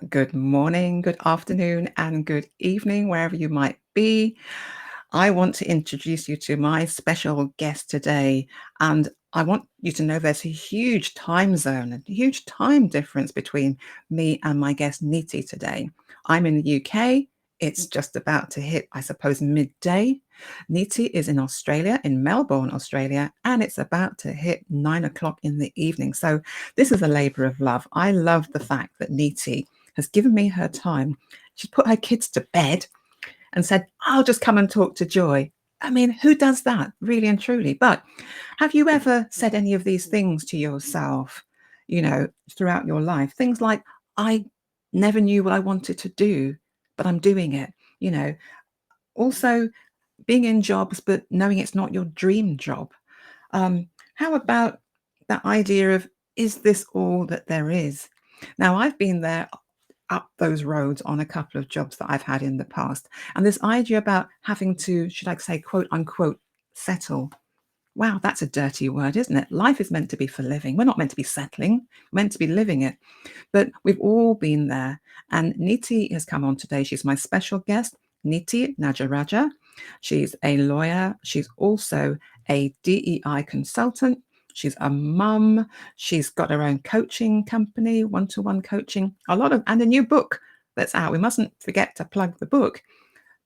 Good morning, good afternoon, and good evening, wherever you might be. I want to introduce you to my special guest today. And I want you to know there's a huge time zone, a huge time difference between me and my guest Niti today. I'm in the UK. It's just about to hit, I suppose, midday. Niti is in Australia, in Melbourne, Australia, and it's about to hit 9 o'clock in the evening. So this is a labor of love. I love the fact that Niti has given me her time. She's put her kids to bed and said, I'll just come and talk to Joy. I mean, who does that, really and truly? But have you ever said any of these things to yourself, throughout your life? Things like, I never knew what I wanted to do, but I'm doing it. You know, Also being in jobs, but knowing it's not your dream job. How about that idea of, is this all that there is? Now, I've been there up those roads on a couple of jobs that I've had in the past. And this idea about having to, should I say, quote unquote, settle. Wow, that's a dirty word, isn't it? Life is meant to be for living. We're not meant to be settling, we're meant to be living it. But we've all been there. And Niti has come on today. She's my special guest, Niti Nadarajah. She's a lawyer. She's also a DEI consultant. She's a mum. She's got her own coaching company, one-to-one coaching, and a new book that's out. We mustn't forget to plug the book.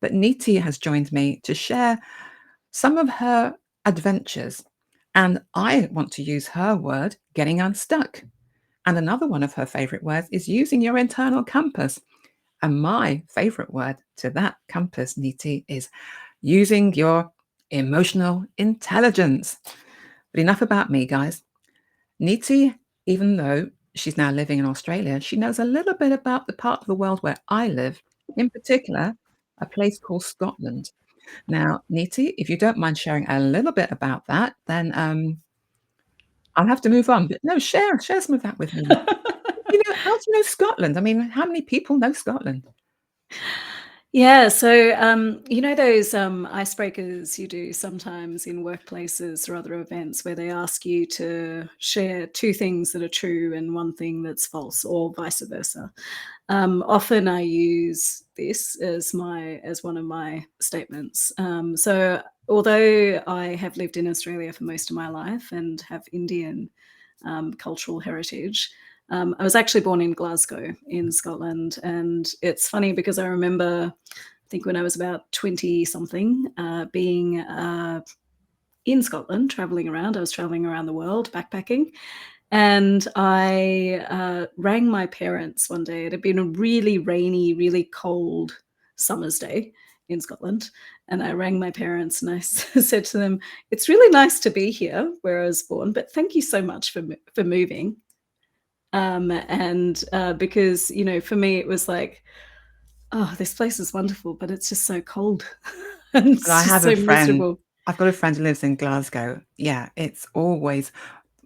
But Niti has joined me to share some of her adventures. And I want to use her word, getting unstuck. And another one of her favorite words is using your internal compass. And my favorite word to that compass, Niti, is using your emotional intelligence. But enough about me, guys. Niti, even though she's now living in Australia, she knows a little bit about the part of the world where I live, in particular, a place called Scotland. Now, Niti, if you don't mind sharing a little bit about that, then I'll have to move on. But no, share some of that with me. How do you know Scotland? I mean, how many people know Scotland? Yeah, so those icebreakers you do sometimes in workplaces or other events where they ask you to share two things that are true and one thing that's false, or vice versa. Often I use this as one of my statements. So although I have lived in Australia for most of my life and have Indian cultural heritage, I was actually born in Glasgow in Scotland. And it's funny because I remember, I think when I was about 20 something, being in Scotland, traveling around. I was traveling around the world, backpacking. And I rang my parents one day. It had been a really rainy, really cold summer's day in Scotland. And I rang my parents and I said to them, it's really nice to be here where I was born, but thank you so much for moving. Because, for me, it was like, oh, this place is wonderful, but it's just so cold. And And it's just so miserable. I've got a friend who lives in Glasgow. Yeah, it's always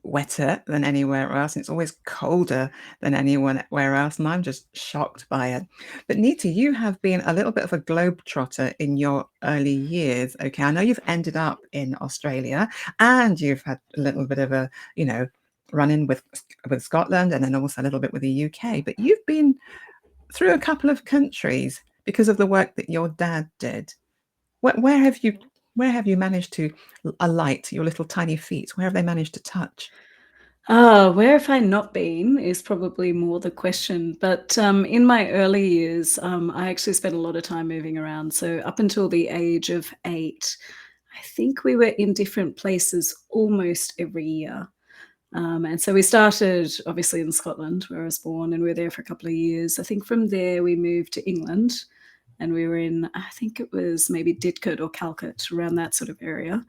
wetter than anywhere else. And it's always colder than anywhere else. And I'm just shocked by it. But Nita, you have been a little bit of a globetrotter in your early years. Okay, I know you've ended up in Australia and you've had a little bit of a, run in with Scotland and then also a little bit with the UK. But you've been through a couple of countries because of the work that your dad did. Where have you managed to alight your little tiny feet? Where have they managed to touch? Where have I not been is probably more the question. But in my early years, I actually spent a lot of time moving around. So up until the age of 8, I think we were in different places almost every year. And so we started obviously in Scotland, where I was born, and we were there for a couple of years. I think from there we moved to England, and we were in, I think it was maybe Didcot or Calcutta, around that sort of area.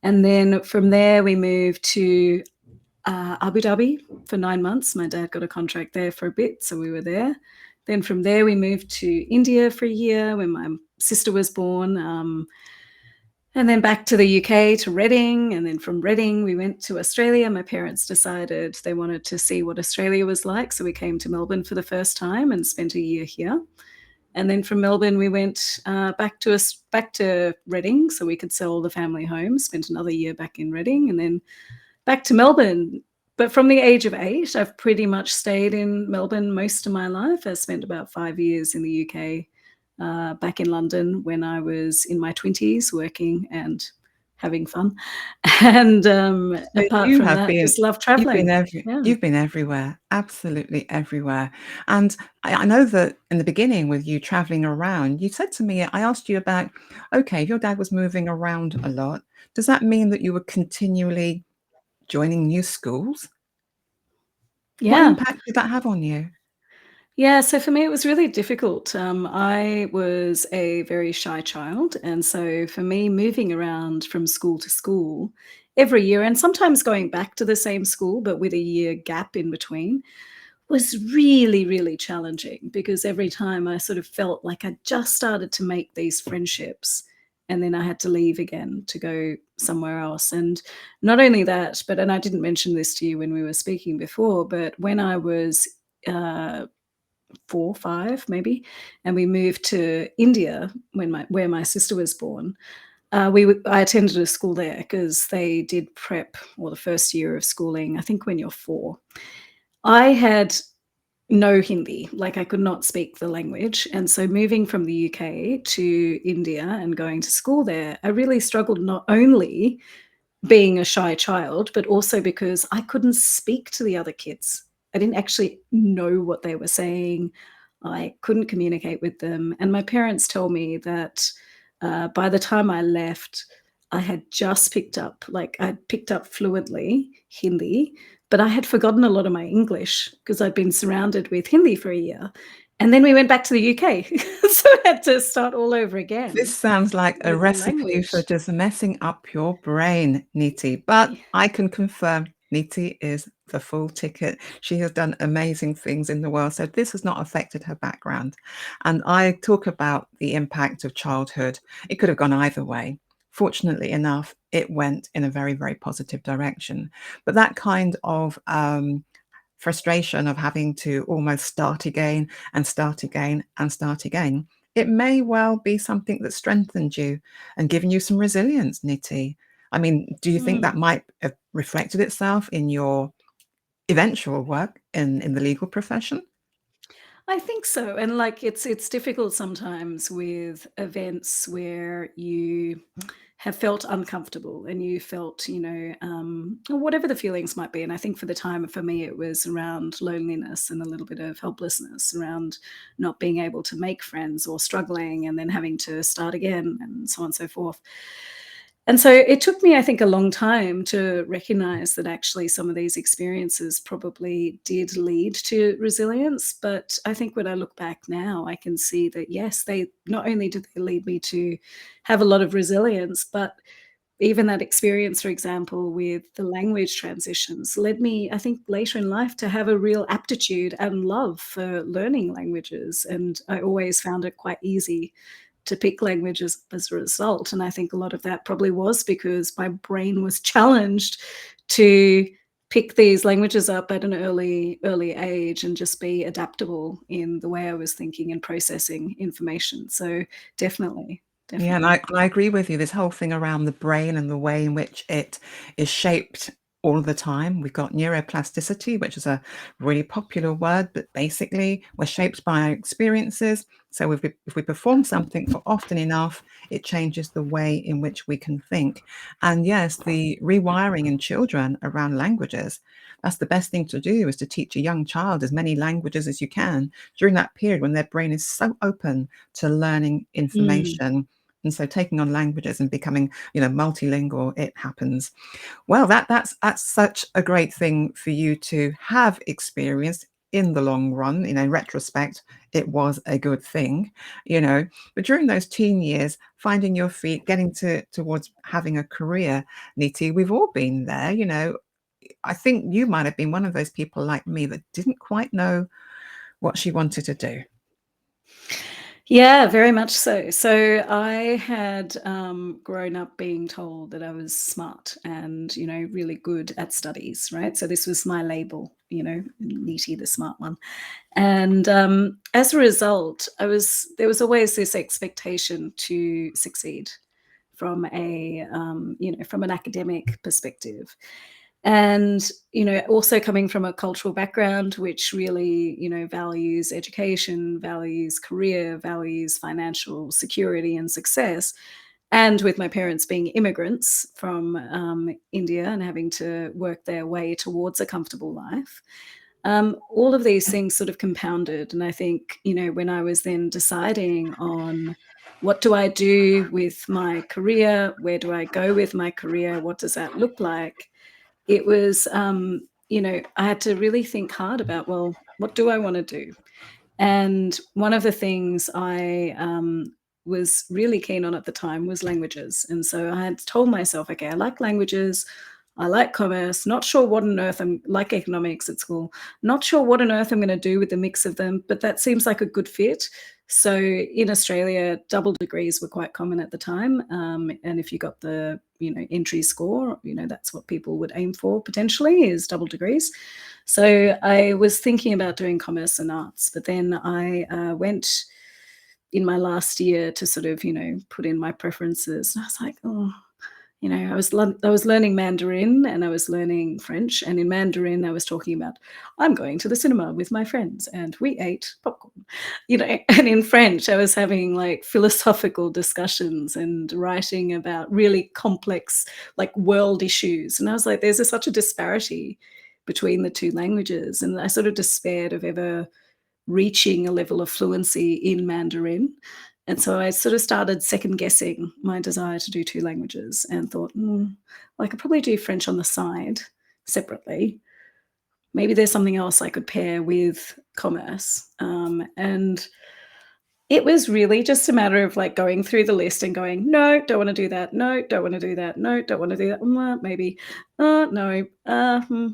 And then from there we moved to Abu Dhabi for 9 months. My dad got a contract there for a bit, so we were there. Then from there we moved to India for a year when my sister was born. And then back to the UK to Reading. And then from Reading, we went to Australia. My parents decided they wanted to see what Australia was like. So we came to Melbourne for the first time and spent a year here. And then from Melbourne, we went back to Reading so we could sell the family home, spent another year back in Reading, and then back to Melbourne. But from the age of 8, I've pretty much stayed in Melbourne most of my life. I spent about 5 years in the UK, back in London when I was in my 20s working and having fun. And, So apart you from have that, been just love traveling. Yeah. you've been everywhere, absolutely everywhere. And I know that in the beginning with you traveling around, you said to me, I asked you about, okay, if your dad was moving around a lot, does that mean that you were continually joining new schools? What Yeah. impact did that have on you? Yeah, so for me, it was really difficult. I was a very shy child. And so for me, moving around from school to school every year and sometimes going back to the same school, but with a year gap in between, was really, really challenging because every time I sort of felt like I just started to make these friendships and then I had to leave again to go somewhere else. And not only that, but and I didn't mention this to you when we were speaking before, but when I was uh, 4, 5 maybe, and we moved to India when my where my sister was born. I attended a school there because they did prep or the first year of schooling, I think when you're 4. I had no Hindi, like I could not speak the language, and so moving from the UK to India and going to school there, I really struggled not only being a shy child, but also because I couldn't speak to the other kids. I didn't actually know what they were saying. I couldn't communicate with them. And my parents tell me that by the time I left, I had just picked up, like, I'd picked up fluently Hindi, but I had forgotten a lot of my English because I'd been surrounded with Hindi for a year. And then we went back to the UK. So I had to start all over This again sounds like a with the recipe for language. just messing up your brain, Niti. But I can confirm Niti is the full ticket. She has done amazing things in the world. So this has not affected her background. And I talk about the impact of childhood. It could have gone either way. Fortunately enough, it went in a very, very positive direction. But that kind of frustration of having to almost start again and start again and start again, it may well be something that strengthened you and given you some resilience, Niti. I mean, do you think that Mm. might have reflected itself in your eventual work in the legal profession? I think so, and, like, it's difficult sometimes with events where you have felt uncomfortable and you felt, whatever the feelings might be, and I think for the time for me, it was around loneliness and a little bit of helplessness around not being able to make friends or struggling and then having to start again and so on and so forth. And so it took me, I think, a long time to recognize that actually some of these experiences probably did lead to resilience. But I think when I look back now, I can see that yes, they not only did they lead me to have a lot of resilience, but even that experience, for example, with the language transitions led me, I think, later in life to have a real aptitude and love for learning languages. And I always found it quite easy to pick languages as a result. And I think a lot of that probably was because my brain was challenged to pick these languages up at an early age and just be adaptable in the way I was thinking and processing information. So definitely, Yeah, and definitely. I agree with you. This whole thing around the brain and the way in which it is shaped all the time. We've got neuroplasticity, which is a really popular word, but basically we're shaped by our experiences. So if we perform something for often enough, it changes the way in which we can think. And yes, the rewiring in children around languages, that's the best thing to do is to teach a young child as many languages as you can during that period when their brain is so open to learning Mm. information, and so taking on languages and becoming, multilingual, it happens. Well, that's such a great thing for you to have experienced in the long run. In retrospect, it was a good thing, you know. But during those teen years, finding your feet, getting towards having a career, Niti, we've all been there. I think you might have been one of those people like me that didn't quite know what she wanted to do. Yeah, very much so. So I had grown up being told that I was smart and, really good at studies, right? So this was my label, Niti, the smart one. And as a result, there was always this expectation to succeed from from an academic perspective. And, also coming from a cultural background which really, values education, values career, values financial security and success, and with my parents being immigrants from India and having to work their way towards a comfortable life, all of these things sort of compounded. And I think, when I was then deciding on what do I do with my career, where do I go with my career, what does that look like, it was, I had to really think hard about, well, what do I want to do? And one of the things I was really keen on at the time was languages. And so I had told myself, okay, I like languages, I like commerce, not sure what on earth I'm like economics at school, not sure what on earth I'm going to do with the mix of them, but that seems like a good fit. So in Australia, double degrees were quite common at the time. And if you got the, entry score, that's what people would aim for potentially is double degrees. So I was thinking about doing commerce and arts, but then I went in my last year to sort of, put in my preferences. And I was like, oh, I was learning Mandarin and I was learning French. And in Mandarin, I was talking about, I'm going to the cinema with my friends and we ate popcorn, And in French, I was having like philosophical discussions and writing about really complex, like world issues. And I was like, there's such a disparity between the two languages. And I sort of despaired of ever reaching a level of fluency in Mandarin. And so I sort of started second guessing my desire to do two languages and thought, well, I could probably do French on the side separately. Maybe there's something else I could pair with commerce. And it was really just a matter of like going through the list and going, no, don't want to do that. No, don't want to do that. No, don't want to do that. Maybe. No,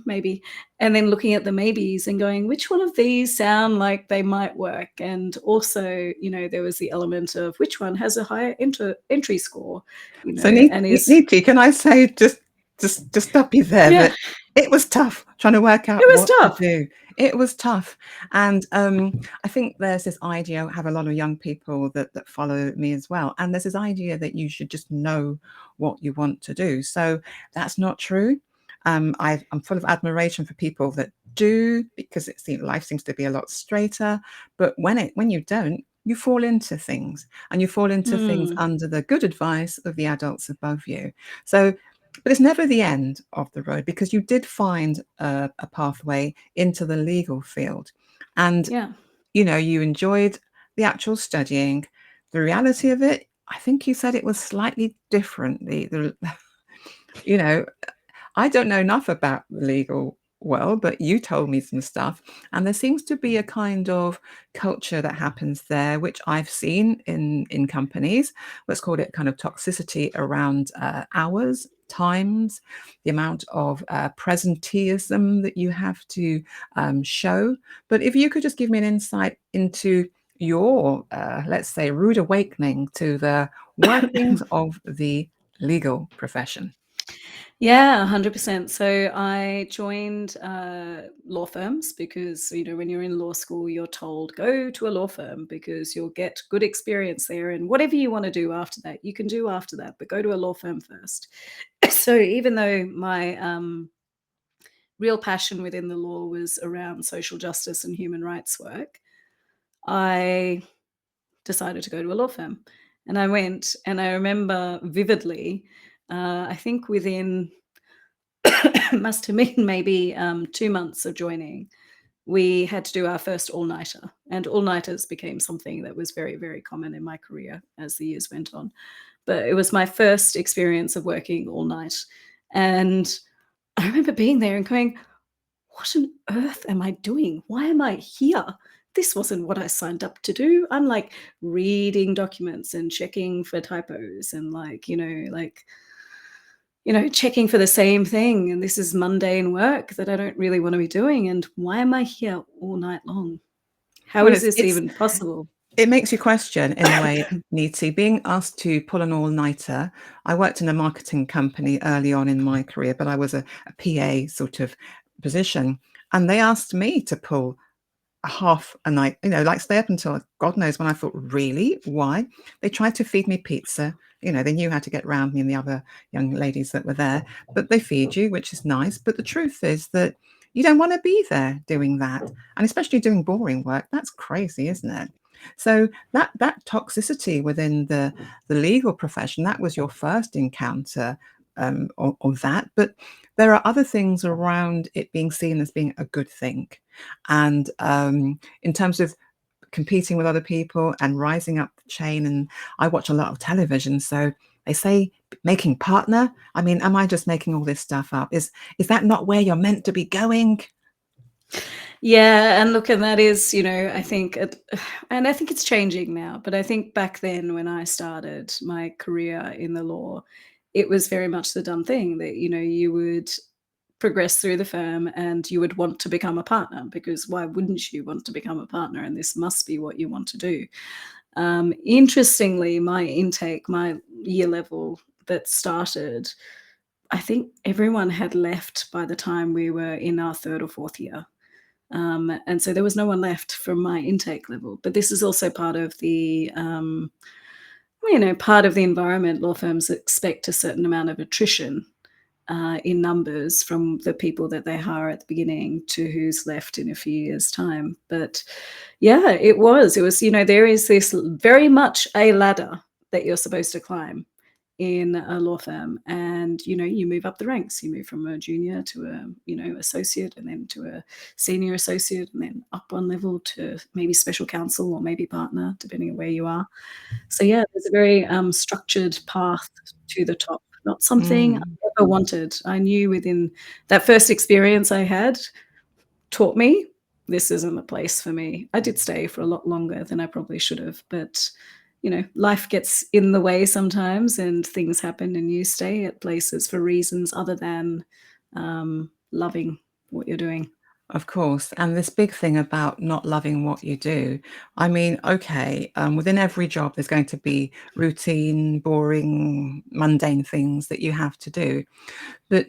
maybe. And then looking at the maybes and going, which one of these sound like they might work? And also, there was the element of which one has a higher entry score, So and is. Niti, can I say just stop you there Yeah, that it was tough trying to work it out was what to tough. do. It was tough. And I think there's this idea, I have a lot of young people that follow me as well. And there's this idea that you should just know what you want to do. So that's not true. I'm full of admiration for people that do, because life seems to be a lot straighter. But when you don't, you fall into things, and you fall into things Mm, under the good advice of the adults above you. So, but it's never the end of the road, because you did find a pathway into the legal field, and yeah. you enjoyed the actual studying. The reality of it, I think you said it was slightly different. You know, I don't know enough about the legal world, but you told me some stuff. And there seems to be a kind of culture that happens there, which I've seen in companies. Let's call it kind of toxicity around hours, times, the amount of presenteeism that you have to show. But if you could just give me an insight into your, let's say, rude awakening to the workings of the legal profession. Yeah, 100%. So I joined law firms because, when you're in law school, you're told go to a law firm because you'll get good experience there. And whatever you want to do after that, you can do after that, but go to a law firm first. So even though my real passion within the law was around social justice and human rights work, I decided to go to a law firm. And I went, and I remember vividly, I think within must have been maybe 2 months of joining, we had to do our first all-nighter. And all-nighters became something that was very, very common in my career as the years went on. But it was my first experience of working all night. And I remember being there and going, what on earth am I doing? Why am I here? This wasn't what I signed up to do. I'm like reading documents and checking for typos and checking for the same thing. And this is mundane work that I don't really want to be doing. And why am I here all night long? How Well, is this even possible? it makes you question, in a way, Niti, being asked to pull an all-nighter. I worked in a marketing company early on in my career, but I was a PA sort of position, and they asked me to pull a half a night, like stay up until God knows when. I thought, really? Why? They tried to feed me pizza, You know, they knew how to get around me and the other young ladies that were there, but they feed you, which is nice. But the truth is that you don't want to be there doing that. And especially doing boring work. That's crazy, isn't it? So that toxicity within the legal profession, that was your first encounter of that. But there are other things around it being seen as being a good thing. And in terms of competing with other people and rising up the chain, and I watch a lot of television, so they say making partner. I mean, am I just making all this stuff up? Is that not where you're meant to be going? Yeah, and look, and that is, I think and I think it's changing now, but I think back then when I started my career in the law, it was very much the done thing that, you would progress through the firm and you would want to become a partner, because why wouldn't you want to become a partner? And this must be what you want to do. Interestingly, my intake, my year level that started, I think everyone had left by the time we were in our third or fourth year. And so there was no one left from my intake level. But this is also part of the environment. Law firms expect a certain amount of attrition in numbers from the people that they hire at the beginning to who's left in a few years' time. But yeah, it was, there is this very much a ladder that you're supposed to climb in a law firm, and you move up the ranks. You move from a junior to a associate, and then to a senior associate, and then up one level to maybe special counsel or maybe partner, depending on where you are. So yeah, there's a very structured path to the top. Not something I Mm. ever wanted. I knew within that first experience I had taught me this isn't the place for me. I did stay for a lot longer than I probably should have, but life gets in the way sometimes and things happen, and you stay at places for reasons other than loving what you're doing. Of course, and this big thing about not loving what you do. I mean, okay, within every job, there's going to be routine, boring, mundane things that you have to do. But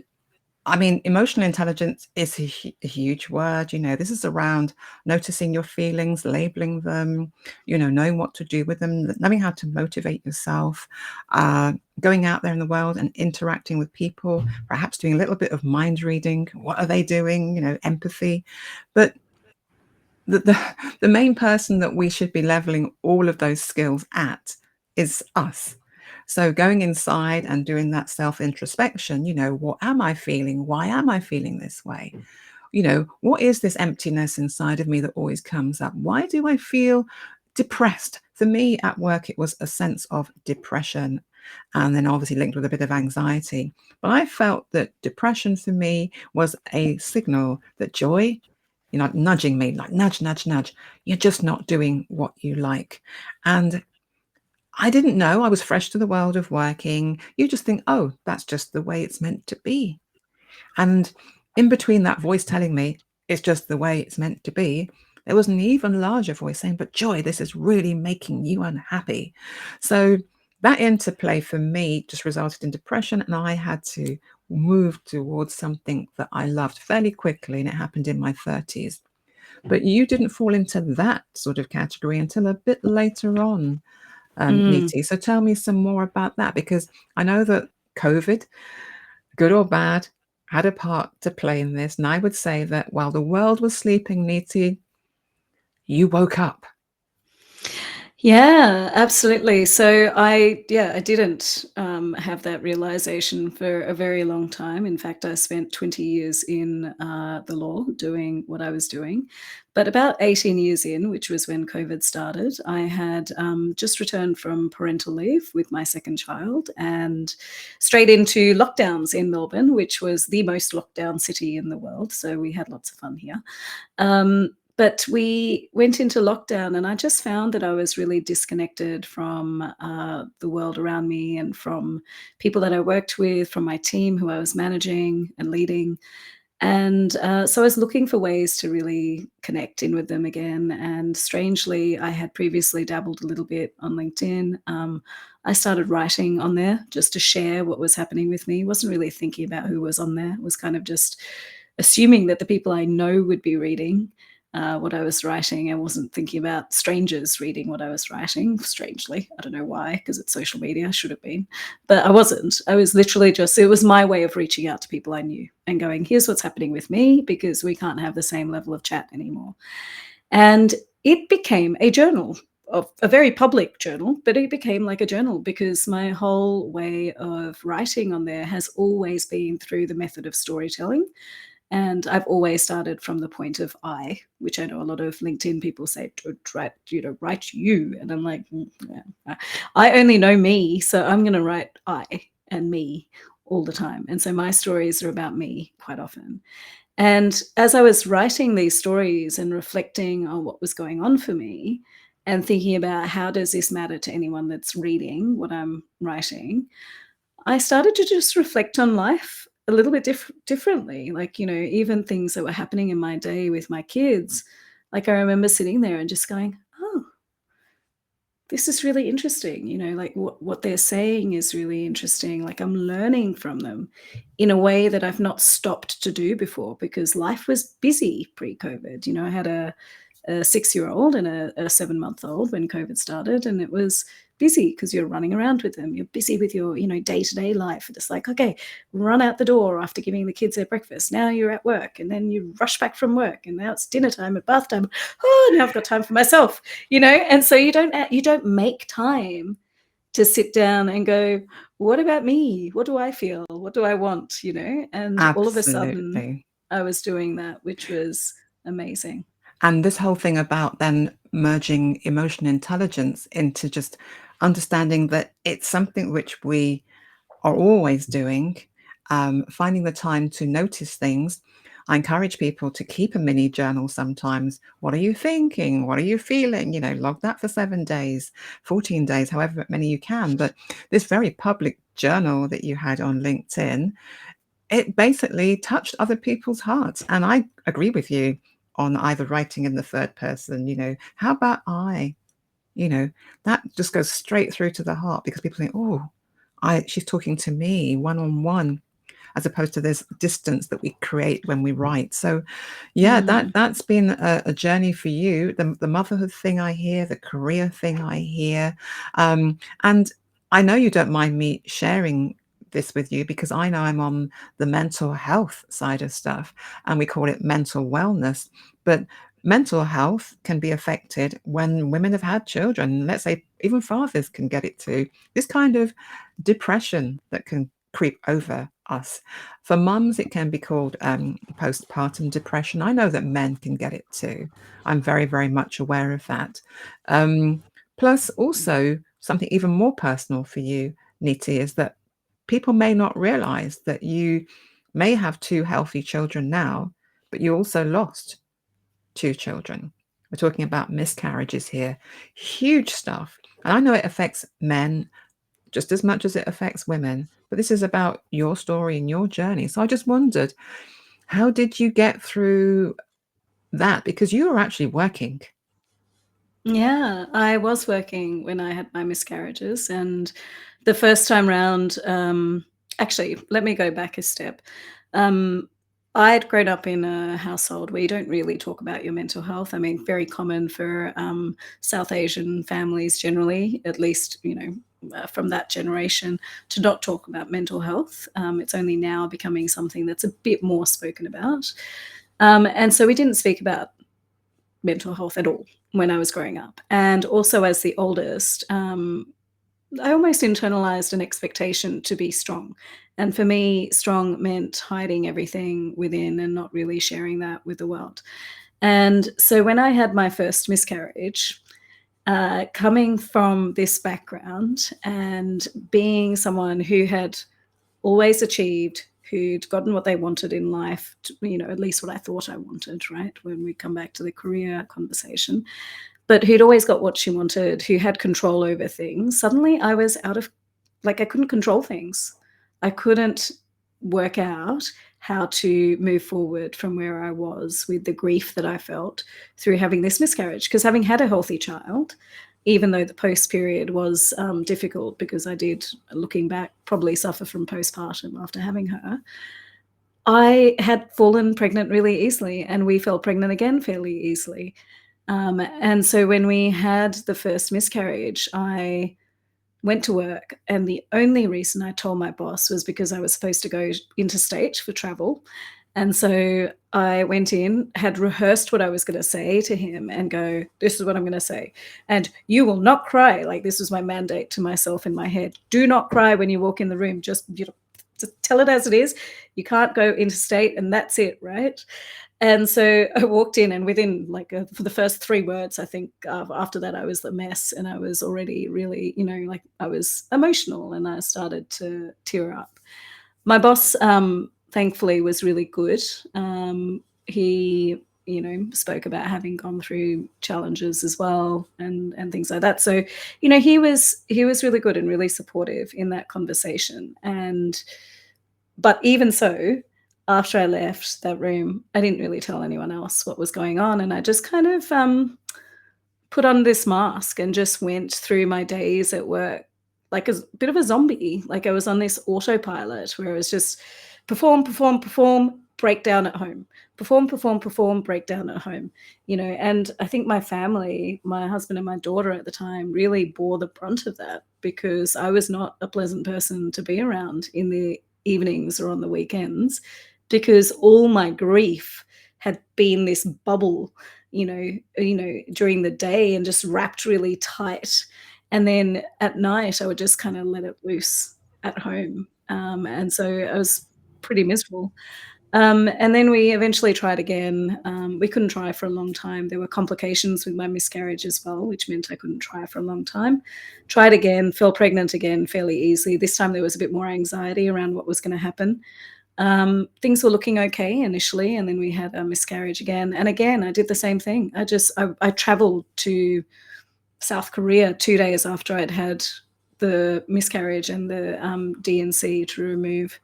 I mean, emotional intelligence is a huge word. You know, this is around noticing your feelings, labeling them, knowing what to do with them, knowing how to motivate yourself, going out there in the world and interacting with people, perhaps doing a little bit of mind reading. What are they doing? Empathy. But the main person that we should be leveling all of those skills at is us. So going inside and doing that self introspection, what am I feeling? Why am I feeling this way? What is this emptiness inside of me that always comes up? Why do I feel depressed? For me at work, it was a sense of depression, and then obviously linked with a bit of anxiety. But I felt that depression for me was a signal that joy, nudging me, like nudge, nudge, nudge. You're just not doing what you like. And I didn't know. I was fresh to the world of working. You just think, oh, that's just the way it's meant to be. And in between that voice telling me it's just the way it's meant to be, there was an even larger voice saying, but Joy, this is really making you unhappy. So that interplay for me just resulted in depression, and I had to move towards something that I loved fairly quickly, and it happened in my 30s. But you didn't fall into that sort of category until a bit later on, Mm. Niti. So tell me some more about that, because I know that COVID, good or bad, had a part to play in this. And I would say that while the world was sleeping, Niti, you woke up. Yeah, absolutely. So I didn't have that realization for a very long time. In fact, I spent 20 years in the law doing what I was doing. But about 18 years in, which was when COVID started, I had just returned from parental leave with my second child, and straight into lockdowns in Melbourne, which was the most locked down city in the world. So we had lots of fun here. But we went into lockdown, and I just found that I was really disconnected from the world around me and from people that I worked with, from my team who I was managing and leading. And so I was looking for ways to really connect in with them again. And strangely, I had previously dabbled a little bit on LinkedIn. I started writing on there just to share what was happening with me. Wasn't really thinking about who was on there. Was kind of just assuming that the people I know would be reading. what I was writing. I wasn't thinking about strangers reading what I was writing, strangely. I don't know why, because it's social media. I should have been. But I wasn't. I was literally just, it was my way of reaching out to people I knew and going, here's what's happening with me, because we can't have the same level of chat anymore. And it became a journal, of a very public journal, but it became like a journal because my whole way of writing on there has always been through the method of storytelling. And I've always started from the point of I, which I know a lot of LinkedIn people say, write you. And I'm like, yeah, I only know me, so I'm going to write I and me all the time. And so my stories are about me quite often. And as I was writing these stories and reflecting on what was going on for me and thinking about how does this matter to anyone that's reading what I'm writing, I started to just reflect on life a little bit differently. Like, even things that were happening in my day with my kids. Like, I remember sitting there and just going, oh, this is really interesting. Like what they're saying is really interesting. Like, I'm learning from them in a way that I've not stopped to do before because life was busy pre-COVID. I had a 6-year-old and a 7-month-old when COVID started, and it was busy because you're running around with them. You're busy with your, day-to-day life. It's like, okay, run out the door after giving the kids their breakfast. Now you're at work, and then you rush back from work, and now it's dinner time and bath time. Oh, now I've got time for myself, and so you don't make time to sit down and go, what about me? What do I feel? What do I want? And all of a sudden Absolutely. I was doing that, which was amazing. And this whole thing about then merging emotion intelligence into just understanding that it's something which we are always doing, finding the time to notice things. I encourage people to keep a mini journal sometimes. What are you thinking? What are you feeling? Log that for 7 days, 14 days, however many you can. But this very public journal that you had on LinkedIn, it basically touched other people's hearts. And I agree with you on either writing in the third person, how about I? That just goes straight through to the heart because people think, oh, she's talking to me one on one, as opposed to this distance that we create when we write. So, yeah, that's been a journey for you. The motherhood thing I hear, the career thing I hear, and I know you don't mind me sharing this with you because I know I'm on the mental health side of stuff, and we call it mental wellness. But mental health can be affected when women have had children. Let's say even fathers can get it too. This kind of depression that can creep over us. For mums, it can be called postpartum depression. I know that men can get it too. I'm very, very much aware of that. Um, Plus, also, something even more personal for you, Niti, is that people may not realize that you may have 2 healthy children now, but you also lost 2 children. We're talking about miscarriages here. Huge stuff. And I know it affects men just as much as it affects women, but this is about your story and your journey. So I just wondered, how did you get through that? Because you were actually working. Yeah, I was working when I had my miscarriages, and the first time round, actually, let me go back a step. Um, I'd grown up in a household where you don't really talk about your mental health. I mean, very common for South Asian families generally, at least, from that generation, to not talk about mental health. It's only now becoming something that's a bit more spoken about. And so we didn't speak about mental health at all when I was growing up. And also, as the oldest, I almost internalized an expectation to be strong. And for me, strong meant hiding everything within and not really sharing that with the world. And so when I had my first miscarriage, coming from this background and being someone who had always achieved, who'd gotten what they wanted in life, at least what I thought I wanted, right? When we come back to the career conversation, but who'd always got what she wanted, who had control over things. Suddenly I was out of, like, I couldn't control things. I couldn't work out how to move forward from where I was with the grief that I felt through having this miscarriage. Because having had a healthy child, even though the post period was difficult, because I did, looking back, probably suffer from postpartum after having her, I had fallen pregnant really easily, and we fell pregnant again fairly easily. And so when we had the first miscarriage, I went to work, and the only reason I told my boss was because I was supposed to go interstate for travel. And so I went in, had rehearsed what I was going to say to him and go, "This is what I'm going to say. And you will not cry." Like, this was my mandate to myself in my head. Do not cry when you walk in the room. Just tell it as it is. You can't go interstate, and that's it, right? And so I walked in, and within like for the first 3 words, I think after that, I was a mess, and I was already really, like I was emotional, and I started to tear up. My boss, thankfully, was really good. He, spoke about having gone through challenges as well, and things like that. So, he was really good and really supportive in that conversation. But even so, after I left that room, I didn't really tell anyone else what was going on, and I just kind of, put on this mask and just went through my days at work like a bit of a zombie. Like, I was on this autopilot where it was just perform, perform, perform, breakdown at home. Perform, perform, perform, breakdown at home. And I think my family, my husband and my daughter at the time, really bore the brunt of that because I was not a pleasant person to be around in the evenings or on the weekends because all my grief had been this bubble, during the day and just wrapped really tight. And then at night, I would just kind of let it loose at home. And so I was pretty miserable. And then we eventually tried again. We couldn't try for a long time. There were complications with my miscarriage as well, which meant I couldn't try for a long time. Tried again, fell pregnant again fairly easily. This time there was a bit more anxiety around what was going to happen. Things were looking okay initially, and then we had a miscarriage again. And again, I did the same thing. I traveled to South Korea 2 days after I'd had the miscarriage and the DNC to remove,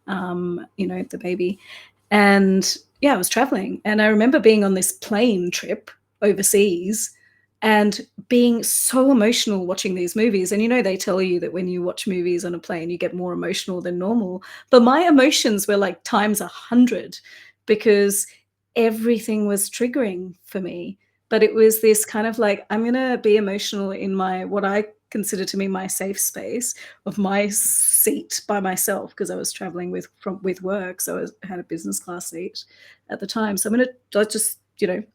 the baby. And yeah, I was traveling, and I remember being on this plane trip overseas and being so emotional watching these movies. And they tell you that when you watch movies on a plane, you get more emotional than normal. But my emotions were like times 100 because everything was triggering for me. But it was this kind of like, I'm going to be emotional in my, what I consider to be my safe space of my seat by myself because I was traveling with work. So I had a business class seat at the time. So I'm going to just,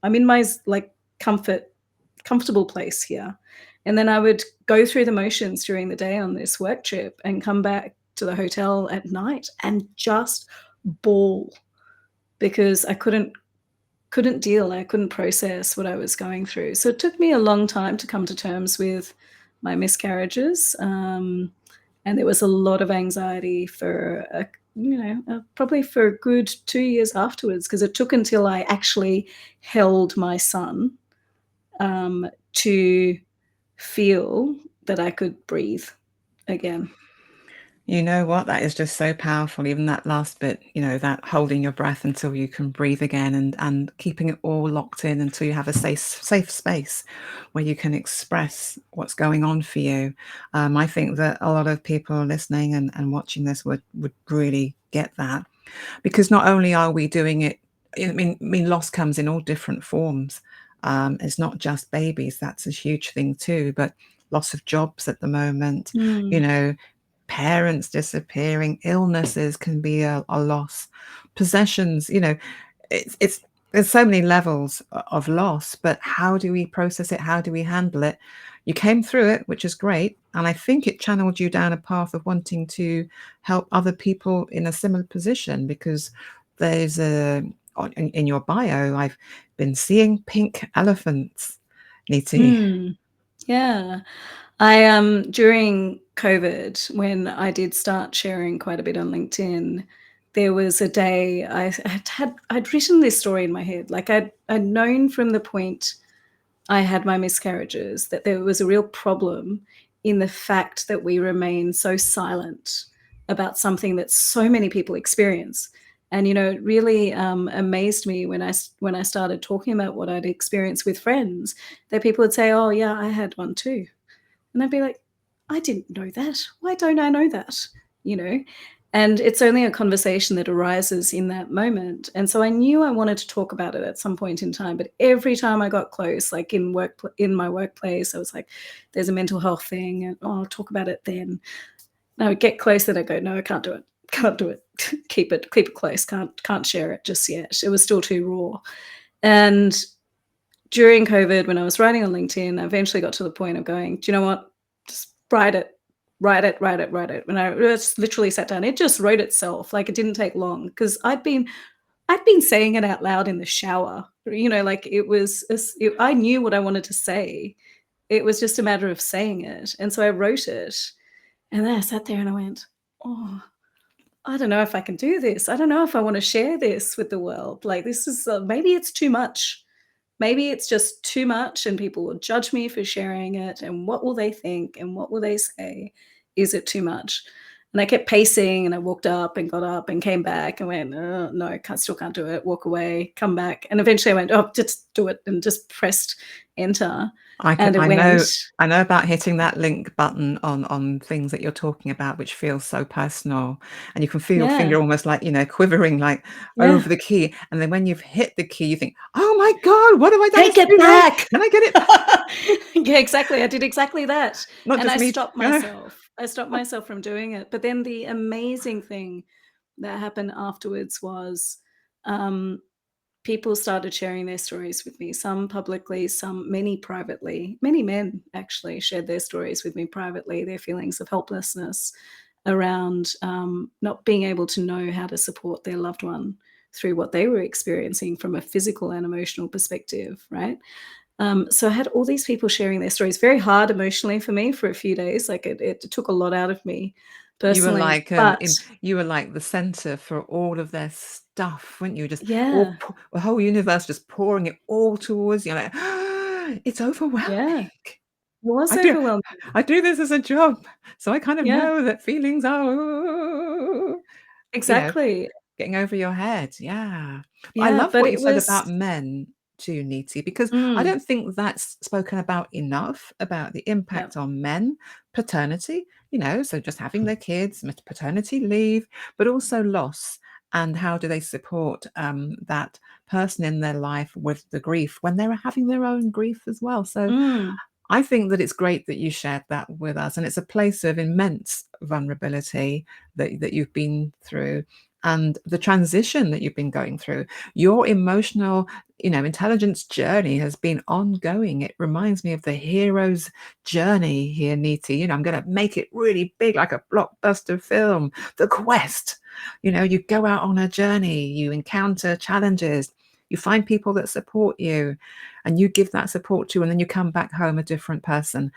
I'm in my like comfortable place here. And then I would go through the motions during the day on this work trip and come back to the hotel at night and just bawl because I couldn't deal. I couldn't process what I was going through. So it took me a long time to come to terms with my miscarriages. And there was a lot of anxiety for, probably for a good 2 years afterwards, because it took until I actually held my son to feel that I could breathe again. You know what? That is just so powerful. Even that last bit, that holding your breath until you can breathe again, and keeping it all locked in until you have a safe space where you can express what's going on for you. I think that a lot of people listening and watching this would really get that, because not only are we doing it, I mean, loss comes in all different forms. It's not just babies. That's a huge thing too, but loss of jobs at the moment, you Mm. know, parents disappearing, illnesses can be a loss, possessions, it's there's so many levels of loss, but how do we process it? How do we handle it? You came through it, which is great, and I think it channeled you down a path of wanting to help other people in a similar position, because there's in your bio, I've been seeing pink elephants, Niti. Mm. Yeah. I during COVID, when I did start sharing quite a bit on LinkedIn, there was a day I'd written this story in my head. Like, I'd known from the point I had my miscarriages that there was a real problem in the fact that we remain so silent about something that so many people experience. And it really amazed me when I started talking about what I'd experienced with friends, that people would say, "Oh yeah, I had one too," and I'd be like, "I didn't know that. Why don't I know that?" You know, And it's only a conversation that arises in that moment. And so I knew I wanted to talk about it at some point in time, but every time I got close, like in my workplace, I was like, there's a mental health thing, and oh, I'll talk about it then. And I would get close and I go, no, I can't do it. Can't do it. Keep it close. Can't share it just yet. It was still too raw. And during COVID, when I was writing on LinkedIn, I eventually got to the point of going, do you know what? Just write it. Write it, write it, write it. When I just literally sat down, it just wrote itself. Like, it didn't take long because I'd been saying it out loud in the shower. Like, I knew what I wanted to say. It was just a matter of saying it. And so I wrote it. And then I sat there and I went, oh, I don't know if I can do this. I don't know if I want to share this with the world. Like, this is maybe it's too much. Maybe it's just too much and people will judge me for sharing it. And what will they think? And what will they say? Is it too much? And I kept pacing and I walked up and got up and came back and went, oh, no, still can't do it. Walk away, come back. And eventually I went, oh, just do it, and just pressed enter. And it I went, know about hitting that link button on things that you're talking about, which feels so personal, and you can feel your yeah, finger almost like, quivering like yeah, over the key, and then when you've hit the key, you think, "Oh my God, what have I done? take It's it too late. back. Can I get it back?" Yeah, exactly. I did exactly that. Not And just I me. stopped myself. I stopped myself from doing it. But then the amazing thing that happened afterwards was, um, people started sharing their stories with me, some publicly, many privately. Many men actually shared their stories with me privately, their feelings of helplessness around, not being able to know how to support their loved one through what they were experiencing from a physical and emotional perspective, right? So I had all these people sharing their stories. Very hard emotionally for me for a few days. Like, it took a lot out of me You were personally. like, But you were like the center for all of their stuff, weren't you? Just yeah, the whole universe just pouring it all towards you, like, it's yeah, overwhelming. it was I do overwhelming. I do this as a job, so I kind of Yeah, know that feelings are, you know, exactly. getting over your head, yeah. But I Yeah, love but what you it said was about men too, Niti, because I mm, don't think that's spoken about enough, about the yeah, impact on men, paternity, so just having their kids, paternity leave, but also loss, and how do they support, that person in their life with the grief when they're having their own grief as well. So mm, I think that it's great that you shared that with us, and it's a place of immense vulnerability that you've been through, and the transition that you've been going through. Your emotional, intelligence journey has been ongoing. It reminds me of the hero's journey here, Niti. I'm going to make it really big, like a blockbuster film. The quest. You go out on a journey, you encounter challenges, you find people that support you, and you give that support to, and then you come back home a different person.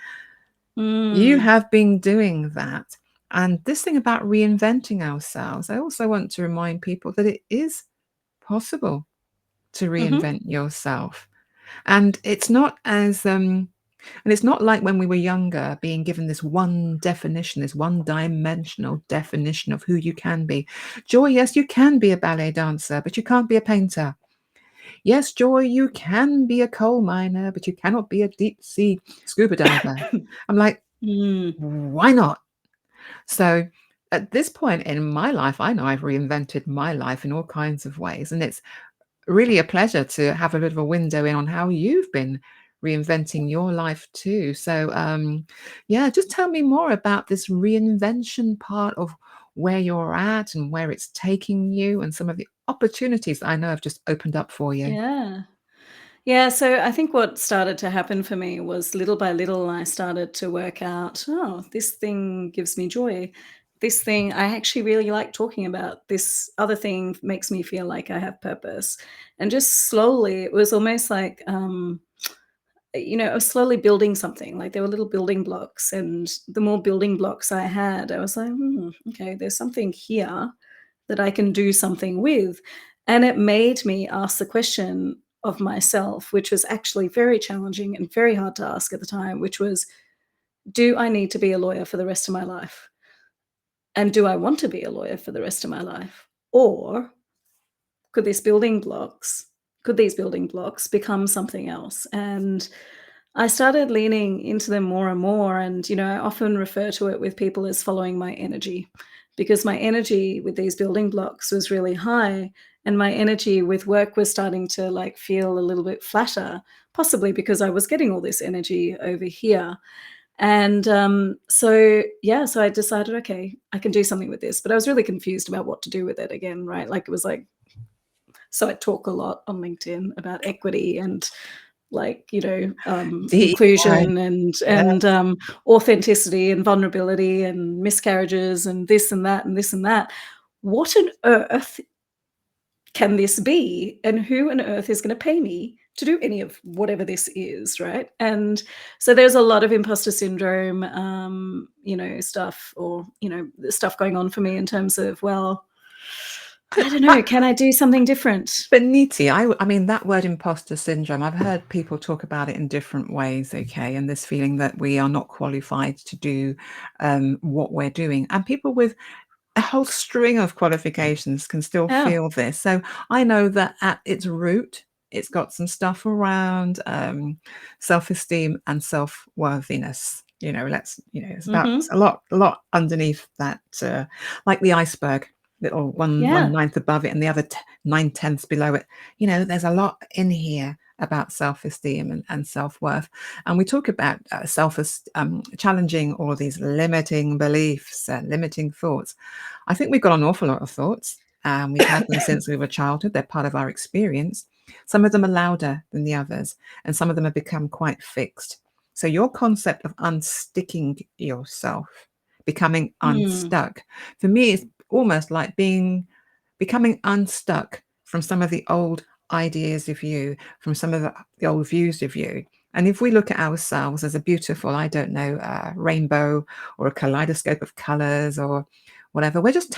You mm, have been doing that. And this thing about reinventing ourselves, I also want to remind people that it is possible to mhm, reinvent yourself. And it's not and it's not like when we were younger being given this one definition, this one dimensional definition of who you can be. Joy, yes, you can be a ballet dancer, but you can't be a painter. Yes, Joy, you can be a coal miner, but you cannot be a deep sea scuba diver. I'm like, mm, why not? So at this point in my life, I know I've reinvented my life in all kinds of ways. And it's really a pleasure to have a bit of a window in on how you've been reinventing your life too. So, yeah, just tell me more about this reinvention part of where you're at and where it's taking you, and some of the opportunities that I know have just opened up for you. yeah. Yeah, so I think what started to happen for me was little by little, I started to work out, oh, this thing gives me joy. This thing I actually really like talking about. This other thing makes me feel like I have purpose. And just slowly, it was almost like, I was slowly building something. Like, there were little building blocks. And the more building blocks I had, I was like, okay, there's something here that I can do something with. And it made me ask the question of myself, which was actually very challenging and very hard to ask at the time, which was, do I need to be a lawyer for the rest of my life? And do I want to be a lawyer for the rest of my life? Or could these building blocks become something else? And I started leaning into them more and more. And, I often refer to it with people as following my energy, because my energy with these building blocks was really high, and my energy with work was starting to like feel a little bit flatter, possibly because I was getting all this energy over here. And so, yeah, so I decided, okay, I can do something with this. But I was really confused about what to do with it again, right? Like it was like, so I talk a lot on LinkedIn about equity and like, DEI. inclusion and Yeah. authenticity and vulnerability and miscarriages and this and that and this and that. What on earth can this be? And who on earth is going to pay me to do any of whatever this is, right? And so there's a lot of imposter syndrome, stuff, or stuff going on for me in terms of, well, I don't know, can I do something different? But Niti, I mean, that word imposter syndrome, I've heard people talk about it in different ways, okay? And this feeling that we are not qualified to do what we're doing. And people with a whole string of qualifications can still Yeah. feel this. So I know that at its root, it's got some stuff around self-esteem and self-worthiness. It's about Hmm. a lot underneath that, like the iceberg, little one Yeah. ninth above it and the other 9/10 below it. There's a lot in here about self-esteem and self-worth. And we talk about challenging all of these limiting beliefs and limiting thoughts. I think we've got an awful lot of thoughts. We've had them since we were childhood. They're part of our experience. Some of them are louder than the others, and some of them have become quite fixed. So your concept of unsticking yourself, becoming Mm. unstuck, for me is almost like becoming unstuck from some of the old ideas of you, from some of the old views of you. And if we look at ourselves as a beautiful, I don't know, rainbow or a kaleidoscope of colors or whatever, we're just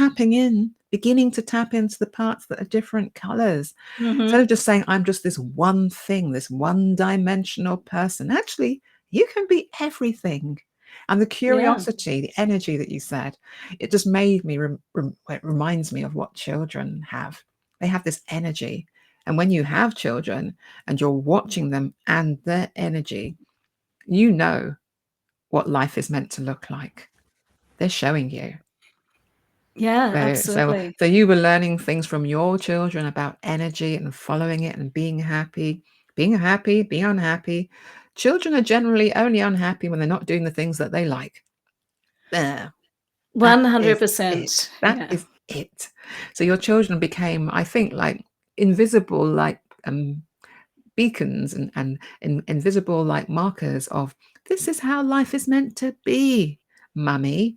beginning to tap into the parts that are different colors. Instead Hmm. of just saying, I'm just this one thing, this one dimensional person, actually, you can be everything. And the Yeah. curiosity, the energy that you said, it just made me, it reminds me of what children have. They have this energy. And when you have children and you're watching them and their energy, you know what life is meant to look like. They're showing you. Yeah, So, so, absolutely. so you were learning things from your children about energy and following it and being happy, being unhappy. Children are generally only unhappy when they're not doing the things that they like. There, that is it. 100%. That Yeah. is it. So your children became, I think, like invisible, like beacons and invisible, like markers of this is how life is meant to be, mummy.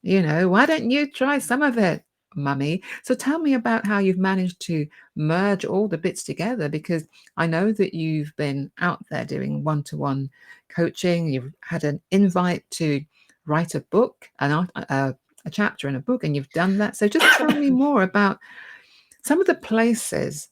Why don't you try some of it, mummy? So tell me about how you've managed to merge all the bits together, because I know that you've been out there doing one-to-one coaching. You've had an invite to write a book, a chapter in a book, and you've done that. So just tell me more about some of the places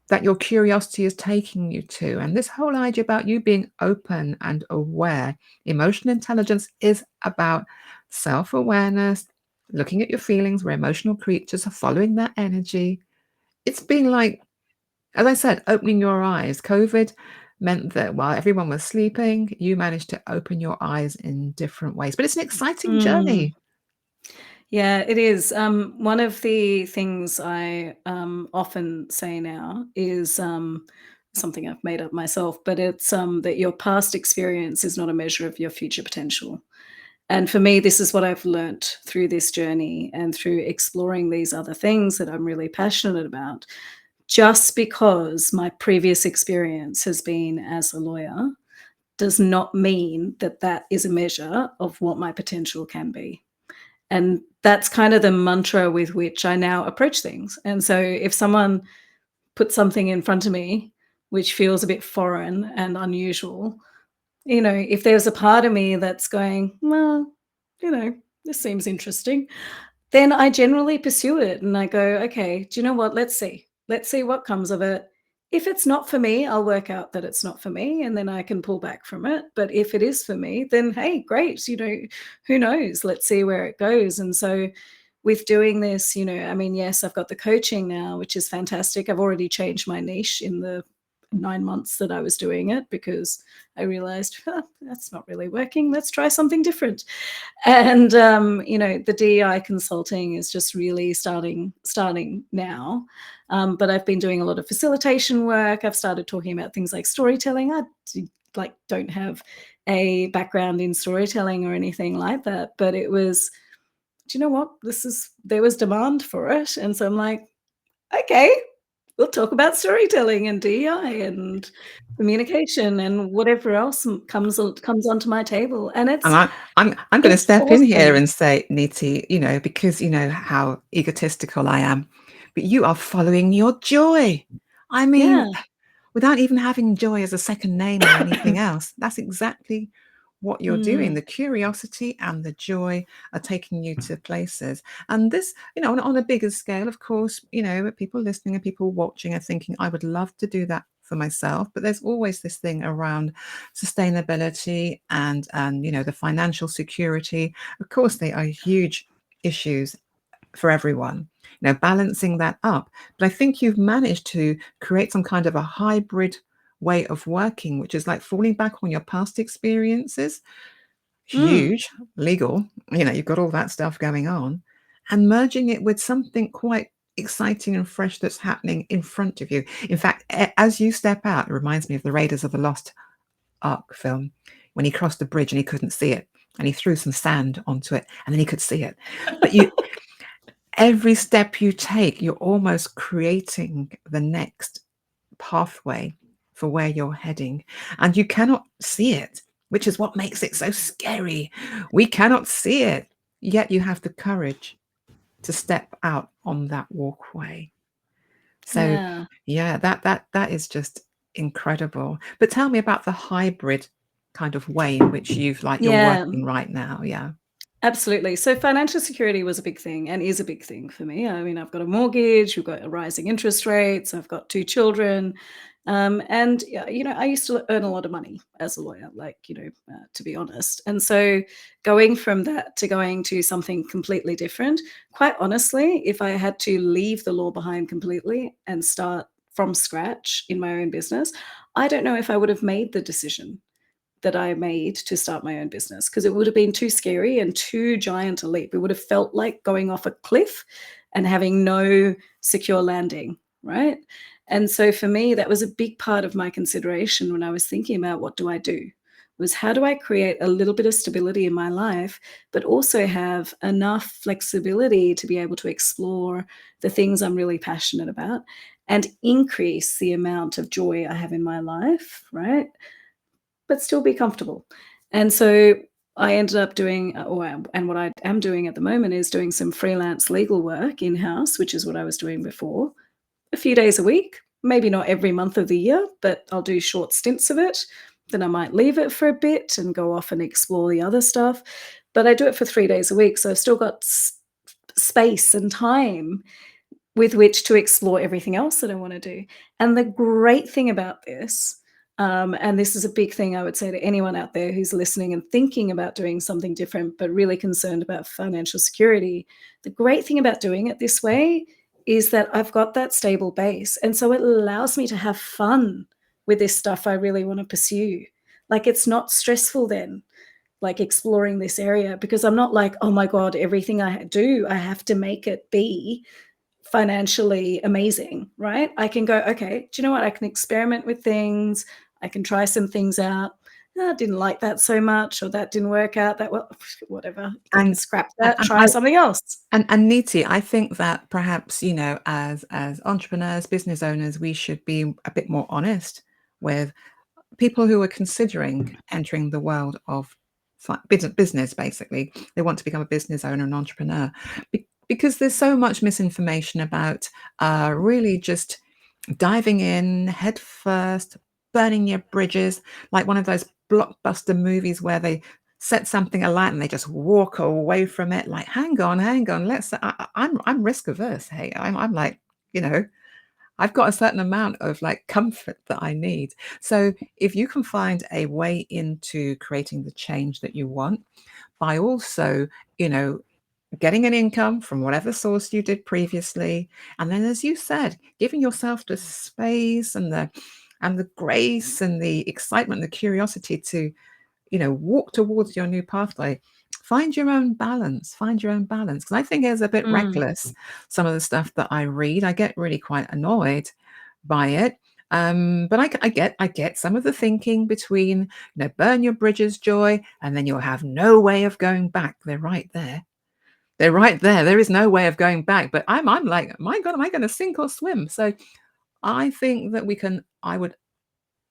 that your curiosity is taking you to. And this whole idea about you being open and aware. Emotional intelligence is about self awareness, looking at your feelings. We're emotional creatures, following that energy. It's been like, as I said, opening your eyes. COVID meant that while everyone was sleeping, you managed to open your eyes in different ways. But it's an exciting Mm. journey. Yeah, it is. One of the things I often say now is something I've made up myself, but it's that your past experience is not a measure of your future potential. And for me, this is what I've learnt through this journey and through exploring these other things that I'm really passionate about. Just because my previous experience has been as a lawyer does not mean that that is a measure of what my potential can be. And that's kind of the mantra with which I now approach things. And so if someone puts something in front of me which feels a bit foreign and unusual, if there's a part of me that's going, well, this seems interesting, then I generally pursue it and I go, okay, do you know what? Let's see. Let's see what comes of it. If it's not for me, I'll work out that it's not for me and then I can pull back from it. But if it is for me, then hey, great. Who knows? Let's see where it goes. And so with doing this, I mean, yes, I've got the coaching now, which is fantastic. I've already changed my niche in the 9 months that I was doing it, because I realized, huh, that's not really working. Let's try something different. And the DEI consulting is just really starting now. But I've been doing a lot of facilitation work. I've started talking about things like storytelling. Don't have a background in storytelling or anything like that, but it was, do you know what? There was demand for it. And so I'm like, okay, we'll talk about storytelling and DEI and communication and whatever else comes onto my table. And And it's I'm going to it's step in here awesome. and say, Niti, because you know how egotistical I am, but you are following your joy. I Yeah. mean, without even having joy as a second name or anything else, that's exactly what you're doing. Mm, The curiosity and the joy are taking you to places. And this, on a bigger scale, of course, people listening and people watching are thinking, I would love to do that for myself. But there's always this thing around sustainability and the financial security. Of course, they are huge issues for everyone, balancing that up. But I think you've managed to create some kind of a hybrid way of working, which is like falling back on your past experiences, mm. huge, legal, you've got all that stuff going on, and merging it with something quite exciting and fresh that's happening in front of you. In fact, as you step out, it reminds me of the Raiders of the Lost Ark film when he crossed the bridge and he couldn't see it. And he threw some sand onto it and then he could see it. But every step you take, you're almost creating the next pathway for where you're heading. And you cannot see it, which is what makes it so scary. We cannot see it, yet you have the courage to step out on that walkway. So Yeah. yeah, that is just incredible. But tell me about the hybrid kind of way in which you're Yeah. working right now. Yeah. Absolutely. So financial security was a big thing and is a big thing for me. I mean, I've got a mortgage, we've got rising interest rates, I've got two children. And, yeah, I used to earn a lot of money as a lawyer, to be honest. And so going from that to going to something completely different, quite honestly, if I had to leave the law behind completely and start from scratch in my own business, I don't know if I would have made the decision that I made to start my own business, because it would have been too scary and too giant a leap. It would have felt like going off a cliff and having no secure landing, right? And so for me, that was a big part of my consideration when I was thinking about what do I do, was how do I create a little bit of stability in my life, but also have enough flexibility to be able to explore the things I'm really passionate about and increase the amount of joy I have in my life, right? But still be comfortable. And so I ended up doing, and what I am doing at the moment is doing some freelance legal work in house, which is what I was doing before, a few days a week, maybe not every month of the year, but I'll do short stints of it. Then I might leave it for a bit and go off and explore the other stuff. But I do it for 3 days a week. So I've still got space and time with which to explore everything else that I want to do. And the great thing about this, and this is a big thing I would say to anyone out there who's listening and thinking about doing something different, but really concerned about financial security, the great thing about doing it this way is that I've got that stable base. And so it allows me to have fun with this stuff I really want to pursue. Like, it's not stressful then, like exploring this area, because I'm not like, oh my God, everything I do, I have to make it be financially amazing, right? I can go, okay, do you know what? I can experiment with things. I can try some things out. "Oh, I didn't like that so much, or that didn't work out that well." Whatever. I can And scrap and that, and try I something else. and Niti, I think that perhaps, as entrepreneurs, business owners, we should be a bit more honest with people who are considering entering the world of business, basically. They want to become a business owner and entrepreneur because there's so much misinformation about really just diving in head first, burning your bridges, like one of those blockbuster movies where they set something alight and they just walk away from it. Like, hang on, I'm risk averse. Hey, I'm like, you know, I've got a certain amount of like comfort that I need. So if you can find a way into creating the change that you want by also, you know, getting an income from whatever source you did previously, and then, as you said, giving yourself the space and and the grace and the excitement, the curiosity to, walk towards your new pathway. Find your own balance. Find your own balance. Because I think it's a bit Mm. reckless, some of the stuff that I read. I get really quite annoyed by it. But I get some of the thinking between, burn your bridges, Joy, and then you'll have no way of going back. They're right there. They're right there. There is no way of going back. But I'm like, my God, am I going to sink or swim? So I think that I would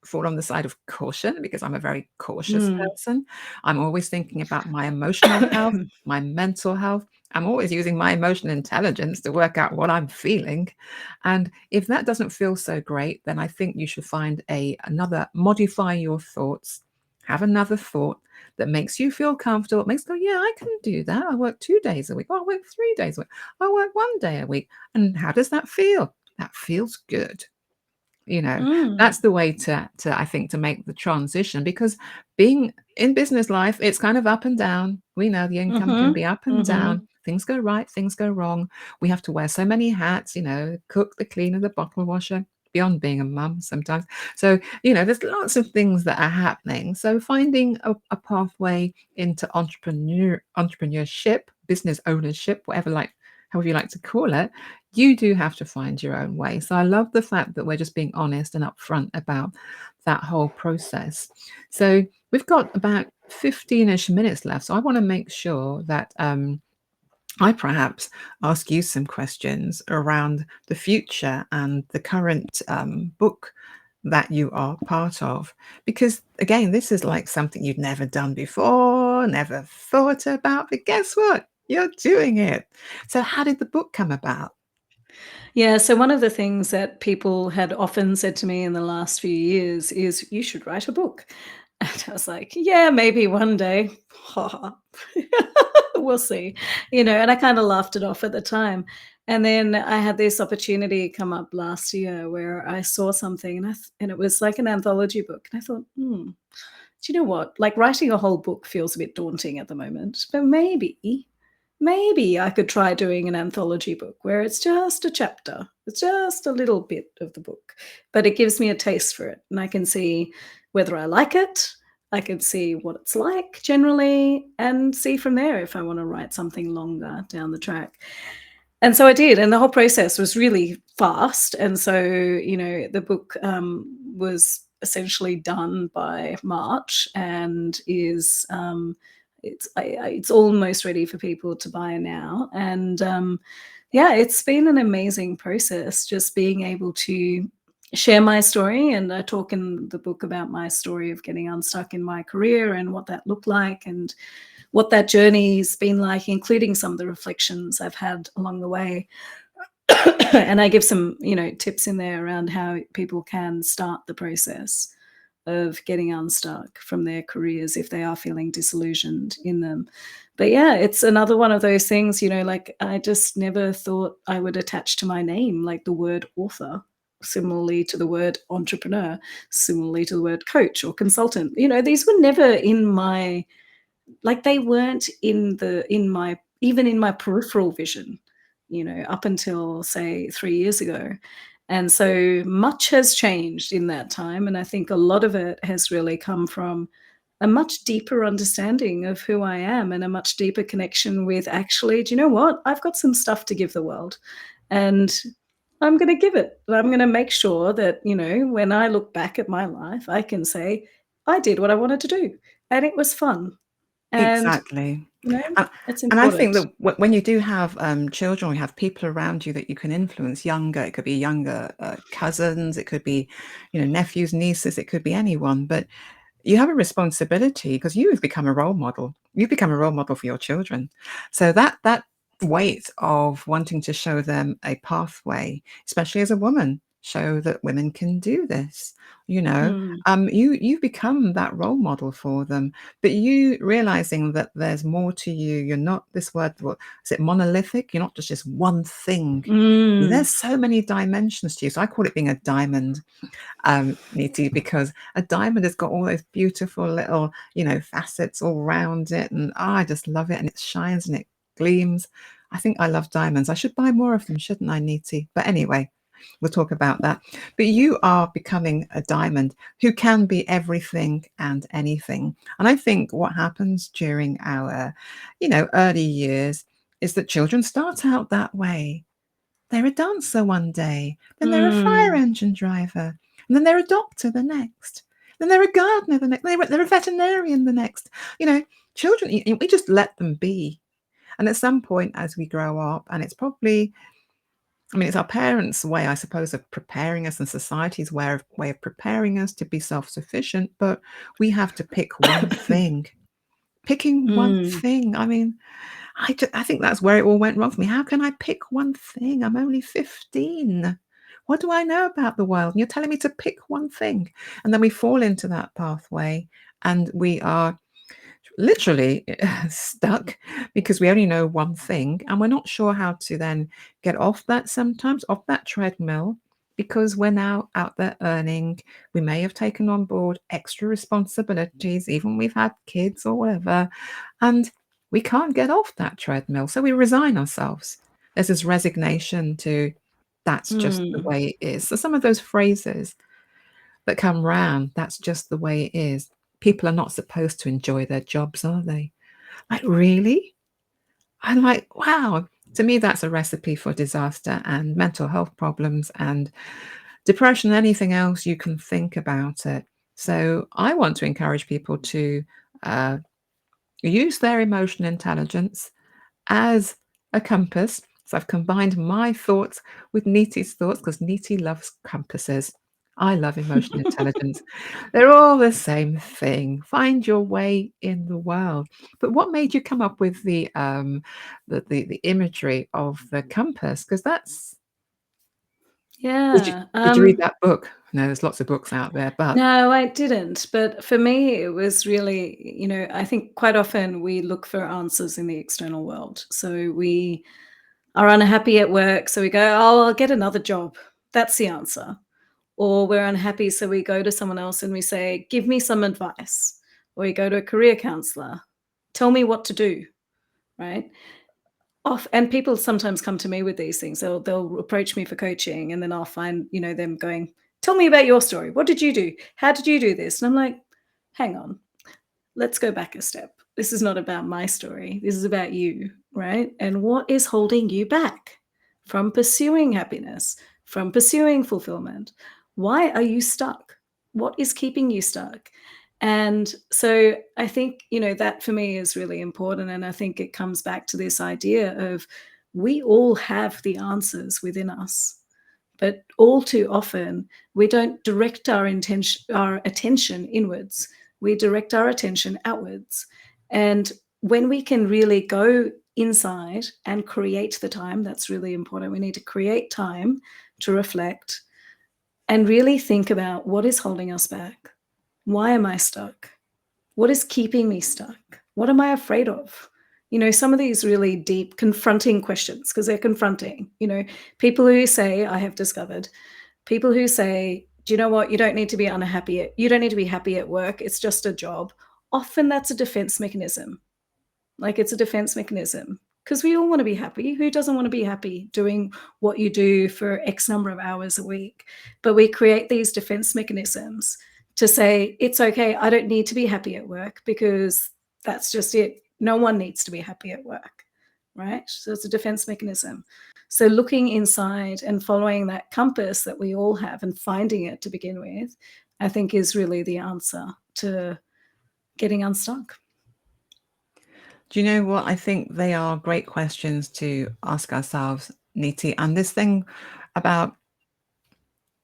fall on the side of caution because I'm a very cautious Mm. person. I'm always thinking about my emotional health, my mental health. I'm always using my emotional intelligence to work out what I'm feeling. And if that doesn't feel so great, then I think you should find another, modify your thoughts, have another thought that makes you feel comfortable. It makes you go, yeah, I can do that. I work 2 days a week. Oh, I work 3 days a week. I work 1 day a week. And how does that feel? That feels good. You know, Mm. that's the way to I think to make the transition, because being in business life, it's kind of up and down. We know the income can Mhm. be up and down. Mhm. Things go right, things go wrong. We have to wear so many hats, cook, the cleaner, the bottle washer, beyond being a mum sometimes. So, there's lots of things that are happening. So finding a pathway into entrepreneurship, business ownership, however you like to call it, you do have to find your own way. So I love the fact that we're just being honest and upfront about that whole process. So we've got about 15-ish minutes left. So I want to make sure that I perhaps ask you some questions around the future and the current book that you are part of. Because again, this is like something you've never done before, never thought about. But guess what? You're doing it. So, how did the book come about? Yeah, so one of the things that people had often said to me in the last few years is, "You should write a book." And I was like, "Yeah, maybe one day." We'll see. And I kinda laughed it off at the time. And then I had this opportunity come up last year where I saw something and it was like an anthology book, and I thought, "Hmm, do you know what? Like, writing a whole book feels a bit daunting at the moment, but maybe I could try doing an anthology book where it's just a chapter. It's just a little bit of the book, but it gives me a taste for it, and I can see whether I like it. I can see what it's like generally and see from there if I want to write something longer down the track. And so I did, and the whole process was really fast. And so, the book was essentially done by March and is it's almost ready for people to buy now. And yeah, it's been an amazing process just being able to share my story. And I talk in the book about my story of getting unstuck in my career and what that looked like and what that journey's been like, including some of the reflections I've had along the way. And I give some, tips in there around how people can start the process of getting unstuck from their careers if they are feeling disillusioned in them. But yeah, it's another one of those things, like I just never thought I would attach to my name, like the word author, similarly to the word entrepreneur, similarly to the word coach or consultant. These were never in my, like, they weren't in my, even in my peripheral vision, up until, say, 3 years ago. And so much has changed in that time, and I think a lot of it has really come from a much deeper understanding of who I am and a much deeper connection with, actually, do you know what? I've got some stuff to give the world, and I'm gonna give it. I'm gonna make sure that, when I look back at my life, I can say, "I did what I wanted to do, and it was fun." And, Exactly. you know, And it's and I think important. that when you do have, children, or you have people around you that you can influence younger, it could be younger, cousins, it could be, nephews, nieces, it could be anyone, but you have a responsibility because you've become a role model. You've become a role model for your children. So that weight of wanting to show them a pathway, especially as a woman, show that women can do this, you know. Mm. You've become that role model for them, but you realizing that there's more to you. You're not this word, what is it, monolithic? You're not just one thing. Mm. There's so many dimensions to you. So I call it being a diamond, Niti, because a diamond has got all those beautiful little, facets all around it. And I just love it. And it shines and it gleams. I think I love diamonds. I should buy more of them, shouldn't I, Niti? But anyway, We'll talk about that. But you are becoming a diamond who can be everything and anything. And I think what happens during our, early years is that children start out that way. They're a dancer one day, then they're a fire Mm. engine driver, and then they're a doctor the next. Then they're a gardener the next. They're a veterinarian the next. You know, children, we just let them be. And at some point, as we grow up, and it's probably, I mean, it's our parents' way, I suppose, of preparing us and society's way of preparing us to be self-sufficient, but we have to pick one thing. Picking one Mm. thing. I mean, I think that's where it all went wrong for me. How can I pick one thing? I'm only 15. What do I know about the world? And you're telling me to pick one thing. And then we fall into that pathway and we are literally stuck because we only know one thing and we're not sure how to then get off that sometimes, off that treadmill, because we're now out there earning. We may have taken on board extra responsibilities, even we've had kids or whatever, and we can't get off that treadmill. So we resign ourselves. There's this resignation to that's just the Mm. way it is. So some of those phrases that come round, that's just the way it is. People are not supposed to enjoy their jobs, are they? Like, really? I'm like, wow. To me, that's a recipe for disaster and mental health problems and depression, anything else you can think about it. So I want to encourage people to uh, use their emotional intelligence as a compass. So I've combined my thoughts with Niti's thoughts because Niti loves compasses. I love emotional intelligence. They're all the same thing. Find your way in the world. But what made you come up with the imagery of the compass? Because that's did you Yeah. did you read that book? No, there's lots of books out there, but No, I didn't. But for me, it was really, I think quite often we look for answers in the external world. So we are unhappy at work. So we go, oh, I'll get another job. That's the answer. Or we're unhappy. So we go to someone else and we say, give me some advice. Or we go to a career counselor. Tell me what to do. Right. Off and people sometimes come to me with these things. They'll approach me for coaching and then I'll find, them going, "Tell me about your story. What did you do? How did you do this?" And I'm like, "Hang on. Let's go back a step. This is not about my story. This is about you, right? And what is holding you back from pursuing happiness, from pursuing fulfillment? Why are you stuck? What is keeping you stuck?" And so I think, that for me is really important. And I think it comes back to this idea of we all have the answers within us. But all too often, we don't direct our attention inwards. We direct our attention outwards. And when we can really go inside and create the time, that's really important. We need to create time to reflect and really think about what is holding us back. Why am I stuck? What is keeping me stuck? What am I afraid of? Some of these really deep, confronting questions, because they're confronting. People who say, I have discovered, people who say, do you know what? You don't need to be you don't need to be happy at work. It's just a job. Often that's a defense mechanism. Like it's a defense mechanism because we all want to be happy. Who doesn't want to be happy doing what you do for X number of hours a week? But we create these defense mechanisms to say, it's okay. I don't need to be happy at work because that's just it. No one needs to be happy at work, right? So it's a defense mechanism. So looking inside and following that compass that we all have and finding it to begin with, I think is really the answer to getting unstuck. do you know what? I think they are great questions to ask ourselves, Niti. And this thing about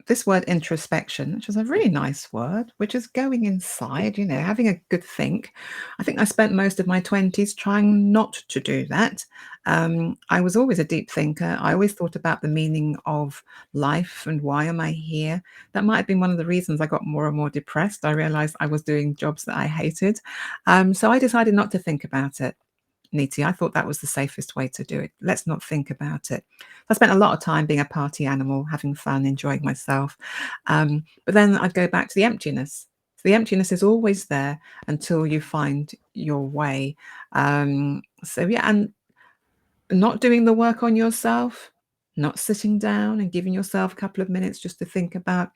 this word introspection, which is a really nice word, which is going inside, having a good think. I think I spent most of my 20s trying not to do that. I was always a deep thinker. I always thought about the meaning of life and why am I here. That might have been one of the reasons I got more and more depressed. I realized I was doing jobs that I hated. So I decided not to think about it. Niti, I thought that was the safest way to do it. Let's not think about it. I spent a lot of time being a party animal, having fun, enjoying myself. But then I'd go back to the emptiness. So the emptiness is always there until you find your way. So yeah, and not doing the work on yourself, not sitting down and giving yourself a couple of minutes just to think about,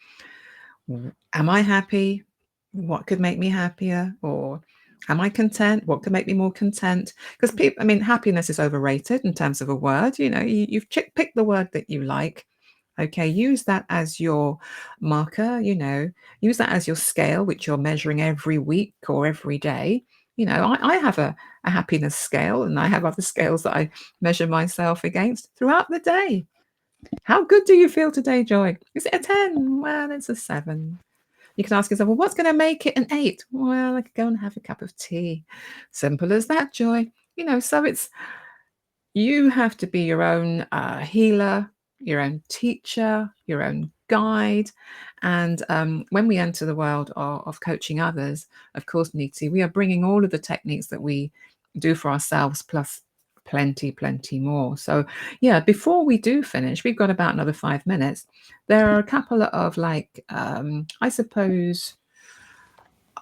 am I happy? What could make me happier? Or am I content? What could make me more content? Because people, I mean, happiness is overrated in terms of a word. You've picked the word that you like. Okay, use that as your marker, use that as your scale, which you're measuring every week or every day. I have a happiness scale, and I have other scales that I measure myself against throughout the day. How good do you feel today, Joy? Is it a 10? Well, it's a 7. You can ask yourself, well, what's going to make it an 8? Well, I could go and have a cup of tea. Simple as that, Joy. So you have to be your own healer, your own teacher, your own guide. And when we enter the world of coaching others, of course, Niti, we are bringing all of the techniques that we do for ourselves, plus plenty more. So yeah, before we do finish, we've got about another 5 minutes. There are a couple of I suppose,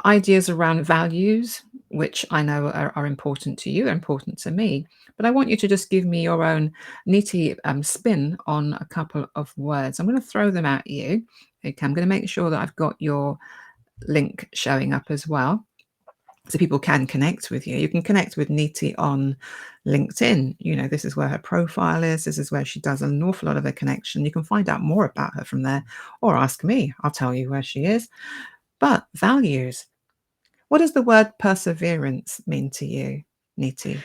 ideas around values, which I know are important to you, are important to me. But I want you to just give me your own Niti spin on a couple of words. I'm going to throw them at you. Okay, I'm going to make sure that I've got your link showing up as well, so people can connect with you. You can connect with Niti on LinkedIn. This is where her profile is. This is where she does an awful lot of her connection. You can find out more about her from there, or ask me. I'll tell you where she is. But values. What does the word perseverance mean to you, Niti?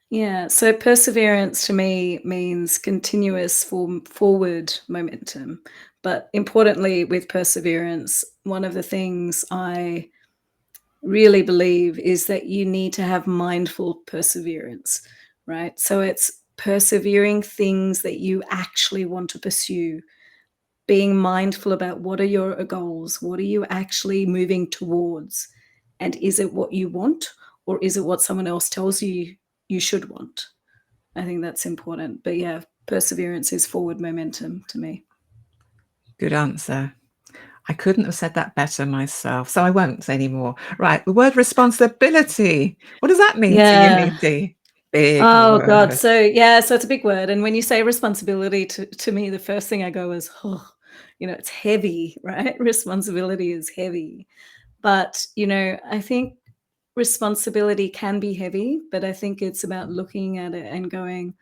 Yeah, so perseverance to me means continuous forward momentum. But importantly, with perseverance, one of the things I really believe is that you need to have mindful perseverance, right? So it's persevering things that you actually want to pursue, being mindful about what are your goals, what are you actually moving towards, and is it what you want, or is it what someone else tells you you should want? I think that's important. But yeah, perseverance is forward momentum to me. Good answer. I couldn't have said that better myself, so I won't say any more. Right, the word responsibility. What does that mean to you, Yeah. Niti? Big Oh God. word. So yeah, so it's a big word. And when you say responsibility to me, the first thing I go is, oh, it's heavy, right? Responsibility is heavy. But, I think responsibility can be heavy, but I think it's about looking at it and going,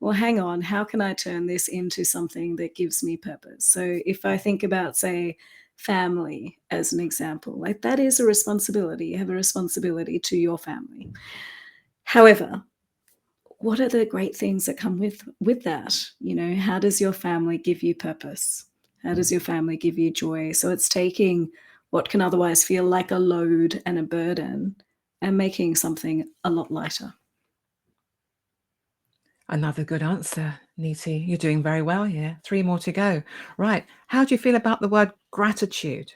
well, hang on, how can I turn this into something that gives me purpose? So if I think about, say, family as an example, like that is a responsibility. You have a responsibility to your family. However, what are the great things that come with that? How does your family give you purpose? How does your family give you joy? So it's taking what can otherwise feel like a load and a burden and making something a lot lighter. Another good answer, Niti. You're doing very well here. 3 more to go. Right. How do you feel about the word gratitude?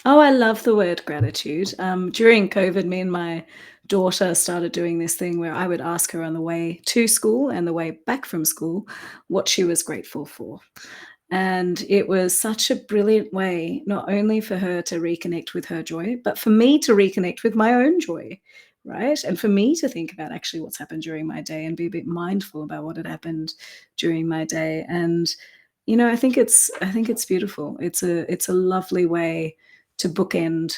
Oh, I love the word gratitude. During COVID, me and my daughter started doing this thing where I would ask her on the way to school and the way back from school what she was grateful for. And it was such a brilliant way, not only for her to reconnect with her joy, but for me to reconnect with my own joy, right? And for me to think about actually what's happened during my day and be a bit mindful about what had happened during my day. And I think it's beautiful. It's a lovely way to bookend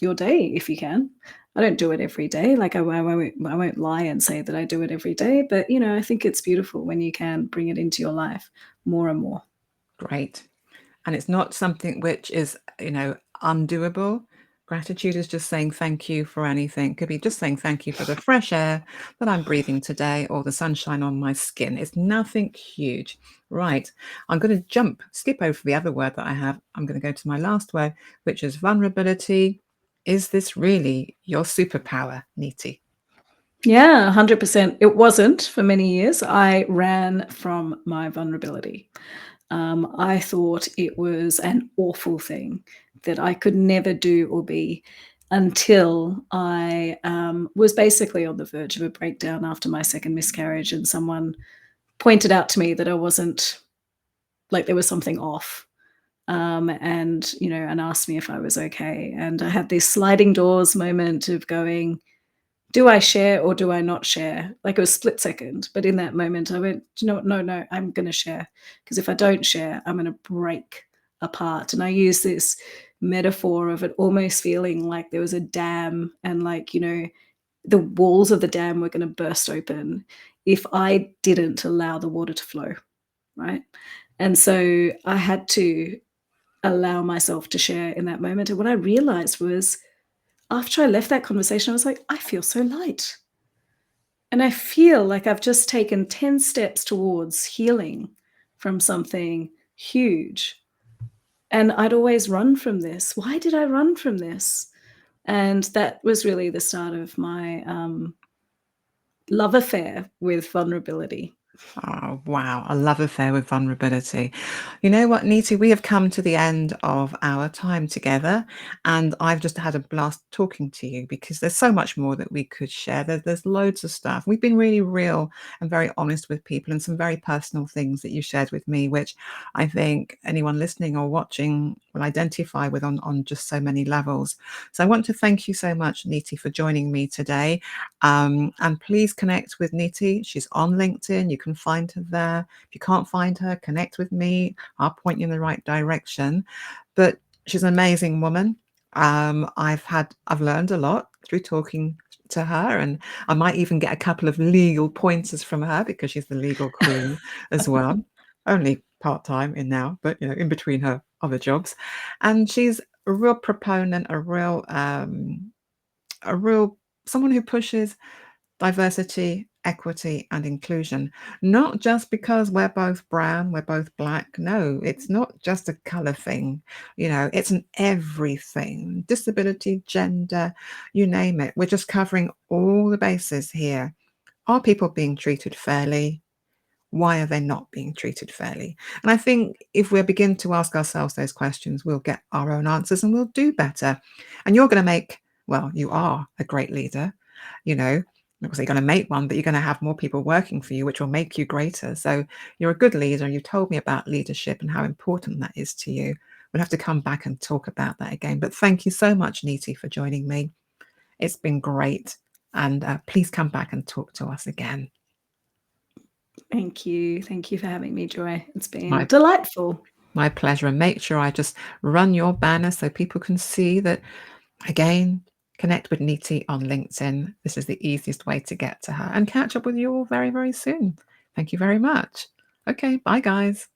your day if you can. I don't do it every day. Like I won't lie and say that I do it every day, but I think it's beautiful when you can bring it into your life more and more. Great. And it's not something which is, undoable. Gratitude is just saying thank you for anything. Could be just saying thank you for the fresh air that I'm breathing today or the sunshine on my skin. It's nothing huge. Right. I'm going to skip over the other word that I have. I'm going to go to my last word, which is vulnerability. Is this really your superpower, Niti? Yeah, 100%. It wasn't for many years. I ran from my vulnerability. I thought it was an awful thing that I could never do or be until I was basically on the verge of a breakdown after my second miscarriage, and someone pointed out to me that I wasn't like there was something off. And asked me if I was okay. And I had this sliding doors moment of going, Do I share or do I not share? Like, it was split second, but in that moment, I went, "Do you know what? No, no, I'm gonna share, because if I don't share, I'm gonna break apart." And I use this metaphor of it almost feeling like there was a dam and, like, the walls of the dam were gonna burst open if I didn't allow the water to flow, right? And so I had to allow myself to share in that moment, and what I realized was, after I left that conversation, I was like, "I feel so light." And I feel like I've just taken 10 steps towards healing from something huge. And I'd always run from this. Why did I run from this? And that was really the start of my love affair with vulnerability. Oh, wow. A love affair with vulnerability. You know what, Niti? We have come to the end of our time together, and I've just had a blast talking to you because there's so much more that we could share. There's loads of stuff. We've been really real and very honest with people, and some very personal things that you shared with me, which I think anyone listening or watching will identify with on just so many levels. So I want to thank you so much, Niti, for joining me today. And please connect with Niti. She's on LinkedIn. You can find her there. If you can't find her, connect with me. I'll point you in the right direction. But she's an amazing woman. I've learned a lot through talking to her, and I might even get a couple of legal pointers from her because she's the legal queen as well. Only part time in now, but in between her other jobs. And she's a real proponent, a real someone who pushes diversity, equity, and inclusion. Not just because we're both brown, we're both black. No, it's not just a color thing. It's an everything. Disability, gender, you name it. We're just covering all the bases here. Are people being treated fairly? Why are they not being treated fairly? And I think if we begin to ask ourselves those questions, we'll get our own answers and we'll do better. And you're going to you are a great leader, you know, because you're going to make one, but you're going to have more people working for you, which will make you greater. So you're a good leader. You told me about leadership and how important that is to you. We'll have to come back and talk about that again. But thank you so much, Niti, for joining me. It's been great. And please come back and talk to us again. Thank you. Thank you for having me, Joy. It's been My delightful. My pleasure. And make sure I just run your banner so people can see that. Again, connect with Niti on LinkedIn. This is the easiest way to get to her and catch up with you all very, very soon. Thank you very much. Okay, bye, guys.